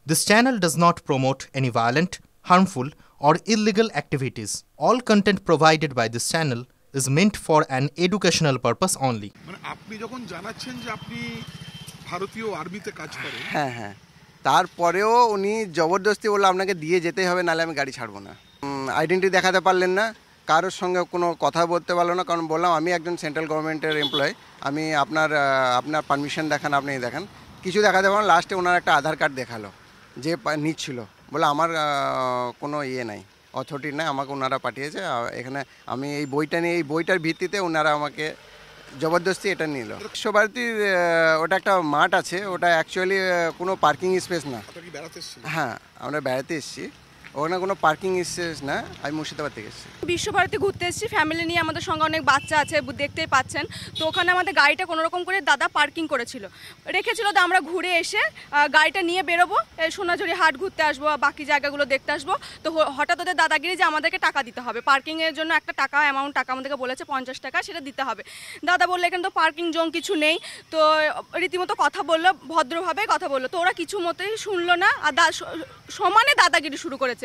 This channel does not promote any violent, harmful, or illegal activities. All content provided by this channel is meant for an educational purpose only. মানে আপনি যখন জানাচ্ছেন যে আপনি ভারতীয় আর্মিতে কাজ করেন, হ্যাঁ, তারপরেও উনি জবরদস্তি বললো আপনাকে দিয়ে যেতেই হবে, নাহলে আমি গাড়ি ছাড়বো না। আইডেন্টিটি দেখাতে পারলেন না, কারোর সঙ্গে কোনো কথা বলতে পারলো না, কারণ বললাম আমি একজন সেন্ট্রাল গভর্নমেন্টের এমপ্লয়, আমি আপনার পারমিশন দেখান, আপনি দেখান, কিছু দেখাতে পারলাম। লাস্টে ওনার একটা আধার কার্ড দেখালো যে নিচ্ছিল, বলে আমার কোনো নাই, অথরিটি নাই, আমাকে ওনারা পাঠিয়েছে এখানে, আমি এই বইটা নিয়ে, এই বইটার ভিত্তিতে ওনারা আমাকে জবরদস্তি এটা নিল। বিশ্বভারতীর ওটা একটা মাঠ আছে, ওটা অ্যাকচুয়ালি কোনো পার্কিং স্পেস না। হ্যাঁ, আমরা বেড়াতে এসেছি, ওখানে কোনো পার্কিং স্পেস না। আমি মুর্শিদাবাদ থেকে এসেছি, বিশ্বভারতী ঘুরতে এসেছি, ফ্যামিলি নিয়ে, আমাদের সঙ্গে অনেক বাচ্চা আছে, দেখতেই পাচ্ছেন। তো ওখানে আমাদের গাড়িটা কোনোরকম করে দাদা পার্কিং রেখেছিল। তো আমরা ঘুরে এসে গাড়িটা নিয়ে বেরোবো, সোনাঝুরি হাট ঘুরতে আসবো, বাকি জায়গাগুলো দেখতে আসবো। তো হঠাৎ ওদের দাদাগিরি যে আমাদেরকে টাকা দিতে হবে, পার্কিংয়ের জন্য একটা টাকা আমাদেরকে বলেছে 50 টাকা, সেটা দিতে হবে। দাদা বললো এখানে তো পার্কিং জোন কিছু নেই। তো রীতিমতো কথা বললো, ভদ্রভাবে কথা বললো। তো ওরা কিছু মতোই শুনলো না, আর সমানে দাদাগিরি শুরু করেছে।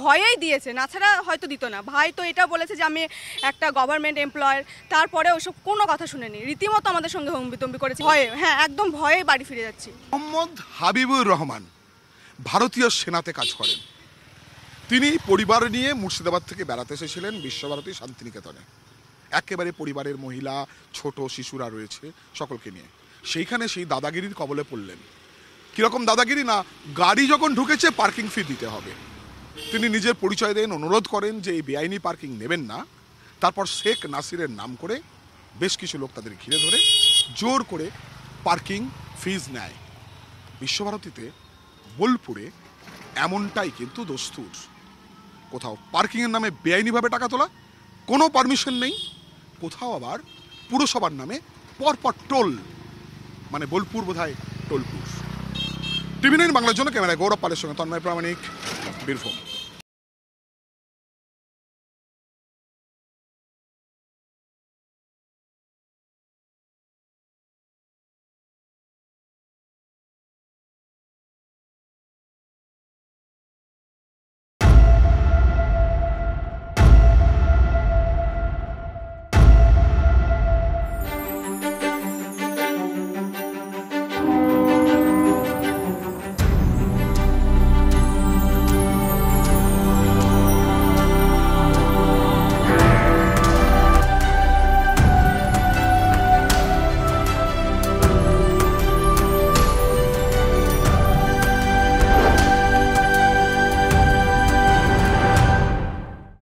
ভয়েই দিয়েছে, না ছাড়া হয়তো দিত না। ভাই তো এটা বলেছে যে আমি একটা গভর্নমেন্ট এমপ্লয়ার, তারপরে ওসব কোনো কথা শুনেনি, রীতিমতো আমাদের সঙ্গে হম্বিতম্বি করেছে। ভয়ে, হ্যাঁ, একদম ভয়ে বাড়ি ফিরে যাচ্ছি। মোহাম্মদ হাবিবুর রহমান ভারতীয় সেনাতে কাজ করেন। তিনি পরিবার নিয়ে মুর্শিদাবাদ থেকে বেড়াতে এসেছিলেন বিশ্বভারতী শান্তিনিকেতনে। একেবারে পরিবারের মহিলা, ছোট শিশুরা রয়েছে, সকলকে নিয়ে সেইখানে সেই দাদাগিরির কবলে পড়লেন। কীরকম দাদাগিরি না, গাড়ি যখন ঢুকেছে পার্কিং ফি দিতে হবে। তিনি নিজের পরিচয় দেন, অনুরোধ করেন যে এই বেআইনি পার্কিং নেবেন না। তারপর শেখ নাসিরের নাম করে বেশ কিছু লোক তাদের ঘিরে ধরে জোর করে পার্কিং ফিজ নেয়। বিশ্বভারতীতে বোলপুরে এমনটাই কিন্তু দস্তুর। কোথাও পার্কিংয়ের নামে বেআইনিভাবে টাকা তোলা, কোনো পারমিশন নেই। কোথাও আবার পুরসভার নামে পরপর টোল, মানে বোলপুর বোধহয় টোলপুর। টিভি9 বাংলার জন্য ক্যামেরায় গৌরব পালের সঙ্গে তন্ময় প্রামাণিক, বীরভূম।